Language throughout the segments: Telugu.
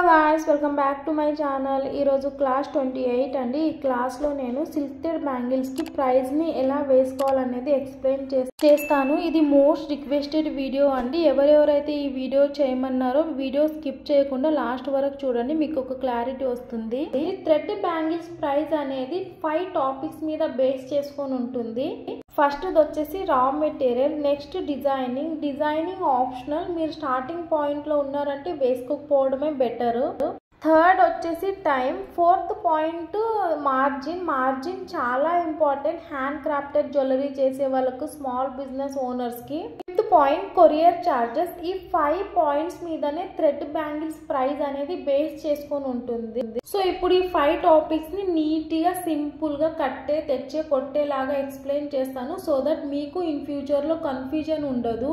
guys, welcome back to my channel. ఈ రోజు క్లాస్ 28 అండి. ఈ క్లాస్ లో నేను సిల్క్టెడ్ బ్యాంగిల్స్ కి ప్రైస్ ని ఎలా వేసుకోవాలనేది ఎక్స్ప్లెయిన్ చేస్తాను. ఇది మోస్ట్ రిక్వెస్టెడ్ వీడియో అండి. ఎవరెవరైతే ఈ వీడియో చేయమన్నారో వీడియో స్కిప్ చేయకుండా లాస్ట్ వరకు చూడండి, మీకు ఒక క్లారిటీ వస్తుంది. ఈ థ్రెడ్ బ్యాంగిల్స్ ప్రైస్ అనేది 5 టాపిక్స్ మీద బేస్ చేసుకొని ఉంటుంది. ఫస్ట్ వచ్చేసి raw material, next designing optional, మీరు స్టార్టింగ్ పాయింట్ లో ఉన్నారంటే వేసుకోకపోవడమే బెటర్. థర్డ్ వచ్చేసి టైం, ఫోర్త్ పాయింట్ మార్జిన్ చాలా ఇంపార్టెంట్ హ్యాండ్ క్రాఫ్టెడ్ జ్యువెలరీ చేసే వాళ్ళకు, స్మాల్ బిజినెస్ ఓనర్స్ కి. Fifth point courier charges. ఈ 5 పాయింట్స్ మీదనే థ్రెడ్ బ్యాంగిల్స్ ప్రైస్ అనేది బేస్ చేసుకొని ఉంటుంది. సో ఇప్పుడు ఈ 5 టాపిక్స్ ని నీట్ గా సింపుల్ గా కొట్టేలాగా ఎక్స్ప్లెయిన్ చేస్తాను, సో దట్ మీకు ఇన్ ఫ్యూచర్ లో కన్ఫ్యూజన్ ఉండదు.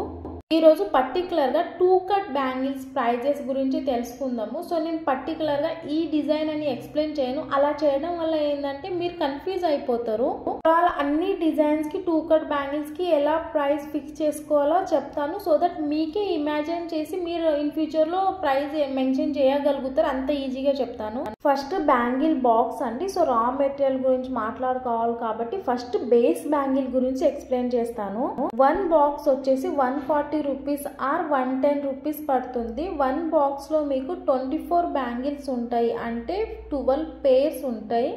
ఈ రోజు పర్టికులర్ గా 2 కట్ బ్యాంగిల్స్ ప్రైజెస్ గురించి తెలుసుకుందాము. సో నేను పర్టికులర్ గా ఈ డిజైన్ అని ఎక్స్ప్లెయిన్ చేయను, అలా చేయడం వల్ల ఏంటంటే మీరు కన్ఫ్యూజ్ అయిపోతారు. అలా అన్ని డిజైన్స్ కి 2 కట్ బ్యాంగిల్స్ కి ఎలా ప్రైస్ ఫిక్స్ చేసుకోవాలో చెప్తాను, సో దట్ మీకే ఇమాజిన్ చేసి మీరు ఇన్ ఫ్యూచర్ లో ప్రైస్ మెన్షన్ చేయగలుగుతారు. అంత ఈజీగా చెప్తాను. ఫస్ట్ బ్యాంగిల్ బాక్స్ అండి. సో రా మెటీరియల్ గురించి మాట్లాడుకోవాలి కాబట్టి ఫస్ట్ బేస్ బ్యాంగిల్ గురించి ఎక్స్ప్లెయిన్ చేస్తాను. 1 బాక్స్ వచ్చేసి 140 రూపీస్ ఆర్ 110 రూపీస్ పడుతుంది. 1 బాక్స్ లో మీకు 24 బ్యాంగిల్స్ ఉంటాయి, అంటే 12 పేర్స్ ఉంటాయి.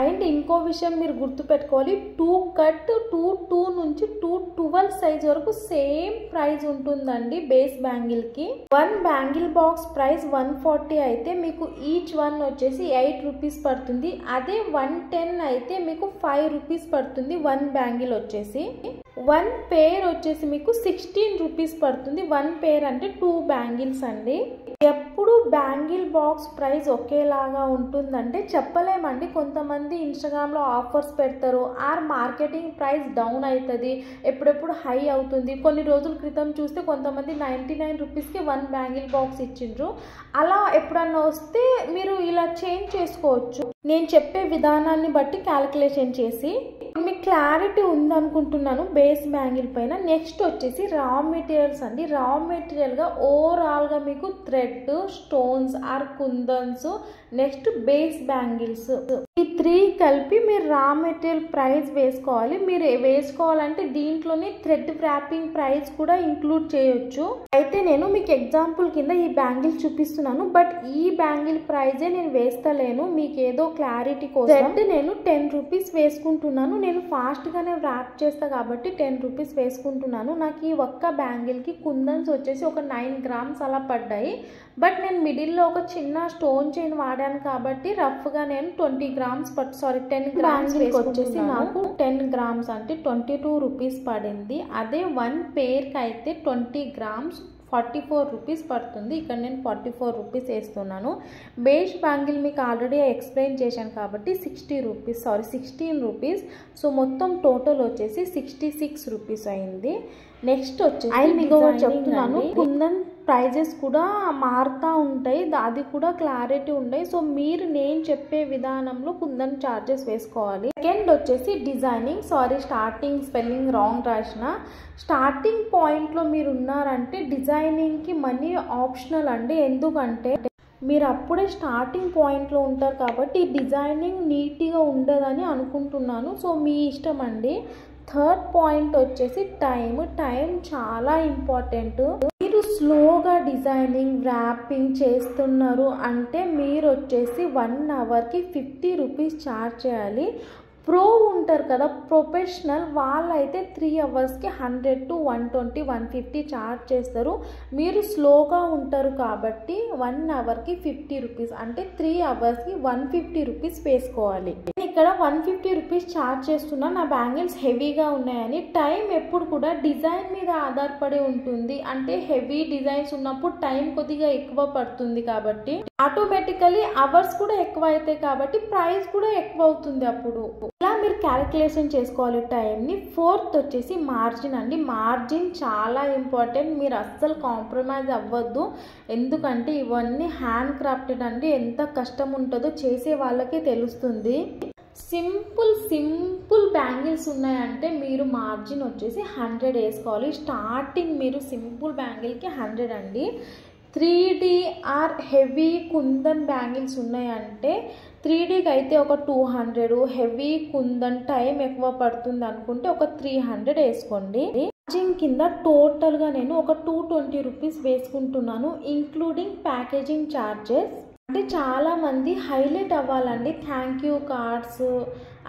అండ్ ఇంకో విషయం మీరు గుర్తుపెట్టుకోవాలి, 2 కట్ 2 నుంచి 212 సైజ్ వరకు సేమ్ ప్రైస్ ఉంటుందండి బేస్ బ్యాంగిల్ కి. 1 బ్యాంగిల్ బాక్స్ ప్రైస్ 140 అయితే మీకు ఈచ్ వన్ వచ్చేసి 8 రూపీస్ పడుతుంది. అదే 110 అయితే మీకు 5 రూపీస్ పడుతుంది 1 బ్యాంగిల్ వచ్చేసి. 1 పేర్ వచ్చేసి మీకు 16 రూపీస్ పడుతుంది. 1 పేర్ అంటే 2 బ్యాంగిల్స్ అండి. ఎప్పుడు బ్యాంగిల్ బాక్స్ ప్రైస్ ఒకేలాగా ఉంటుందంటే చెప్పలేమండి. కొంతమంది ఇన్స్టాగ్రామ్ లో ఆఫర్స్ పెడతారు, ఆర్ మార్కెటింగ్ ప్రైస్ డౌన్ అవుతుంది, ఎప్పుడెప్పుడు హై అవుతుంది. కొన్ని రోజుల క్రితం చూస్తే కొంతమంది 99 రూపీస్కి 1 బ్యాంగిల్ బాక్స్ ఇచ్చిండ్రు. అలా ఎప్పుడన్నా వస్తే మీరు ఇలా చేంజ్ చేసుకోవచ్చు, నేను చెప్పే విధానాన్ని బట్టి క్యాలిక్యులేషన్ చేసి. మీకు క్లారిటీ ఉందనుకుంటున్నాను బేస్ బ్యాంగిల్ పైన. నెక్స్ట్ వచ్చేసి రా మెటీరియల్స్ అండి. రా మెటీరియల్ గా ఓవరాల్ గా మీకు thread, stones or kundans, next base bangles, ఈ 3 కలిపి మీరు రా మెటీరియల్ ప్రైస్ వేసుకోవాలి. మీరు వేసుకోవాలంటే దీంట్లోనే థ్రెడ్ వ్రాపింగ్ ప్రైస్ కూడా ఇంక్లూడ్ చేయొచ్చు. అయితే నేను మీకు ఎగ్జాంపుల్ కింద ఈ బ్యాంగిల్ చూపిస్తున్నాను, బట్ ఈ బ్యాంగిల్ ప్రైజే నేను వేస్తలేను, మీకు ఏదో క్లారిటీ కోసం. నేను 10 రూపీస్ వేసుకుంటున్నాను. నేను ఫాస్ట్ గానే వ్రాప్ చేస్తా కాబట్టి 10 రూపీస్ వేసుకుంటున్నాను. నాకు ఈ ఒక్క బ్యాంగిల్ కి కుందన్స్ వచ్చేసి ఒక 9 గ్రామ్స్ అలా పడ్డాయి. బట్ నేను మిడిల్లో ఒక చిన్న స్టోన్ చైన్ వాడాను కాబట్టి రఫ్ గా నేను 10 గ్రామ్స్ వచ్చేసి నాకు 10 గ్రామ్స్ అంటే 22 రూపీస్ పడింది. అదే 1 పేర్ కి అయితే 20 గ్రామ్స్ 44 రూపీస్ పడుతుంది. ఇక్కడ నేను 44 రూపీస్ వేస్తున్నాను. బేస్ బ్యాంగిల్ మీకు ఆల్రెడీ ఎక్స్ప్లెయిన్ చేశాను కాబట్టి 16 రూపీస్. సో మొత్తం టోటల్ వచ్చేసి 66 రూపీస్ అయింది. నెక్స్ట్ వచ్చేసి మీకు చెప్తున్నాను, కుందన్ ప్రైజెస్ కూడా మారుతూ ఉంటాయి, అది కూడా క్లారిటీ ఉంటాయి. సో మీరు నేను చెప్పే విధానంలో కుందన్ చార్జెస్ వేసుకోవాలి. సెకండ్ వచ్చేసి డిజైనింగ్. స్టార్టింగ్ స్పెల్లింగ్ రాంగ్ రాసిన. స్టార్టింగ్ పాయింట్లో మీరు ఉన్నారంటే డిజైనింగ్కి మనీ ఆప్షనల్ అండి. ఎందుకంటే మీరు అప్పుడే స్టార్టింగ్ పాయింట్లో ఉంటారు కాబట్టి డిజైనింగ్ నీట్గా ఉండదని అనుకుంటున్నాను. సో మీ ఇష్టం అండి. థర్డ్ పాయింట్ వచ్చేసి టైం చాలా ఇంపార్టెంట్. మీరు స్లోగా డిజైనింగ్ వ్రాపింగ్ చేస్తున్నారు అంటే మీరు వచ్చేసి 1 అవర్కి 50 రూపీస్ ఛార్జ్ చేయాలి. ప్రో ఉంటారు కదా, ప్రొఫెషనల్ వాళ్ళైతే 3 అవర్స్కి 100 to 120, 150 ఛార్జ్ చేస్తారు. మీరు స్లోగా ఉంటారు కాబట్టి 1 అవర్కి 50 రూపీస్ అంటే 3 అవర్స్కి 150 రూపీస్ వేసుకోవాలి. ఇక్కడ 150 రూపీస్ ఛార్జ్ చేస్తున్నా నా బ్యాంగిల్స్ హెవీగా ఉన్నాయని. టైం ఎప్పుడు కూడా డిజైన్ మీద ఆధారపడి ఉంటుంది, అంటే హెవీ డిజైన్స్ ఉన్నప్పుడు టైం కొద్దిగా ఎక్కువ పడుతుంది కాబట్టి ఆటోమేటికలీ అవర్స్ కూడా ఎక్కువ అవుతాయి కాబట్టి ప్రైస్ కూడా ఎక్కువ అవుతుంది. అప్పుడు ఇలా మీరు క్యాలిక్యులేషన్ చేసుకోవాలి టైంని. ఫోర్త్ వచ్చేసి మార్జిన్ అండి. మార్జిన్ చాలా ఇంపార్టెంట్, మీరు అస్సలు కాంప్రమైజ్ అవ్వద్దు. ఎందుకంటే ఇవన్నీ హ్యాండ్ క్రాఫ్టెడ్ అండి, ఎంత కష్టం ఉంటుందో చేసే వాళ్ళకే తెలుస్తుంది. సింపుల్ బ్యాంగిల్స్ ఉన్నాయంటే మీరు మార్జిన్ వచ్చేసి 100 వేసుకోవాలి. స్టార్టింగ్ మీరు సింపుల్ బ్యాంగిల్కి 100 అండి. 3D are heavy kundan bangles ఉన్నాయంటే 3Dకి అయితే ఒక 200, హెవీ కుందన్ టైం ఎక్కువ పడుతుంది అనుకుంటే ఒక 300 వేసుకోండి. ఛార్జింగ్ కింద టోటల్గా నేను ఒక 220 రూపీస్ వేసుకుంటున్నాను, ఇంక్లూడింగ్ ప్యాకేజింగ్ ఛార్జెస్. అంటే చాలామంది హైలైట్ అవ్వాలండి thank you cards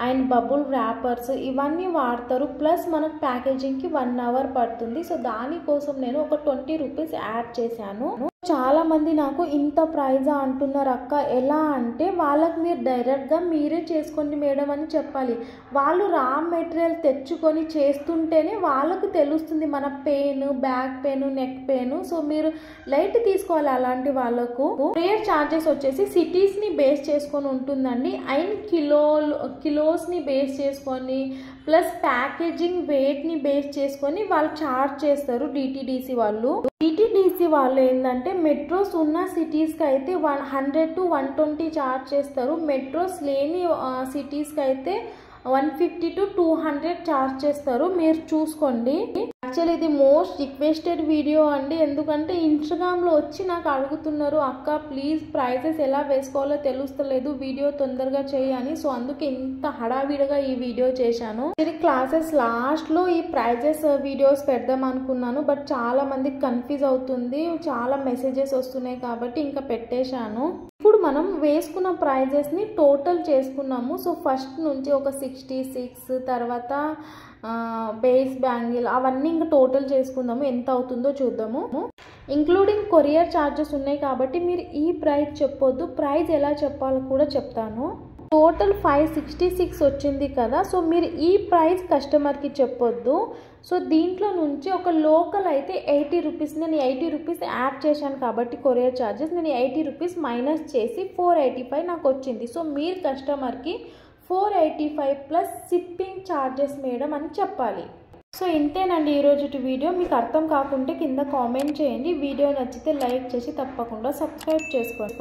and bubble rappers ఇవన్నీ వాడతారు, ప్లస్ మనకు ప్యాకేజింగ్కి 1 అవర్ పడుతుంది. సో దానికోసం నేను ఒక 20 రూపీస్ యాడ్ చేశాను. చాలామంది నాకు ఇంత ప్రైజా అంటున్నారు అక్క, ఎలా అంటే వాళ్ళకి మీరు డైరెక్ట్గా మీరే చేసుకోండి మేడం అని చెప్పాలి. వాళ్ళు రా మెటీరియల్ తెచ్చుకొని చేస్తుంటేనే వాళ్ళకు తెలుస్తుంది మన pain, back pain, neck pain. So మీరు లైట్ తీసుకోవాలి అలాంటి వాళ్ళకు. కొరియర్ ఛార్జెస్ వచ్చేసి సిటీస్ని బేస్ చేసుకొని ఉంటుందండి, అండ్ కిలోస్ని బేస్ చేసుకొని ప్లస్ ప్యాకేజింగ్ వెయిట్ని బేస్ చేసుకొని వాళ్ళు ఛార్జ్ చేస్తారు డిటిడిసి వాళ్ళు. డిటిడిసి వాళ్ళు ఏంటంటే మెట్రోస్ ఉన్న సిటీస్కి అయితే 100 to 120 ఛార్జ్ చేస్తారు, మెట్రోస్ లేని సిటీస్కి అయితే 150 to 200 ఛార్జ్ చేస్తారు. మీరు చూసుకోండి. యాక్చువల్లీ ఇది మోస్ట్ రిక్వెస్టెడ్ వీడియో అండి, ఎందుకంటే ఇన్స్టాగ్రామ్లో వచ్చి నాకు అడుగుతున్నారు అక్క ప్లీజ్ ప్రైజెస్ ఎలా వేసుకోవాలో తెలుస్తలేదు, వీడియో తొందరగా చేయని. సో అందుకే ఇంత హడావిడిగా ఈ వీడియో చేశాను. ఇది క్లాసెస్ లాస్ట్లో ఈ ప్రైజెస్ వీడియోస్ పెడదాం అనుకున్నాను, బట్ చాలా మందికి కన్ఫ్యూజ్ అవుతుంది, చాలా మెసేజెస్ వస్తున్నాయి కాబట్టి ఇంకా పెట్టేశాను. ఇప్పుడు మనం వేసుకున్న ప్రైజెస్ని టోటల్ చేసుకున్నాము. సో ఫస్ట్ నుంచి ఒక 66, తర్వాత బేస్ బ్యాంగిల్ అవన్నీ ఇంకా టోటల్ చేసుకుందాము, ఎంత అవుతుందో చూద్దాము. ఇంక్లూడింగ్ కొరియర్ ఛార్జెస్ ఉన్నాయి కాబట్టి మీరు ఈ ప్రైస్ చెప్పొద్దు, ప్రైస్ ఎలా చెప్పాలో కూడా చెప్తాను. టోటల్ 566 వచ్చింది కదా, సో మీరు ఈ ప్రైస్ కస్టమర్కి చెప్పొద్దు. సో దీంట్లో నుంచి ఒక లోకల్ అయితే 80 రూపీస్, నేను 80 రూపీస్ యాడ్ చేశాను కాబట్టి కొరియర్ ఛార్జెస్ నేను 80 రూపీస్ మైనస్ చేసి 485 నాకు వచ్చింది. సో మీరు కస్టమర్కి 485 ప్లస్ షిప్పింగ్ ఛార్జెస్ మేడం అని చెప్పాలి. సో ఇంతేనండి ఈరోజు వీడియో. మీకు అర్థం కాకుంటే కింద కామెంట్ చేయండి, వీడియో నచ్చితే లైక్ చేసి తప్పకుండా సబ్స్క్రైబ్ చేసుకోండి.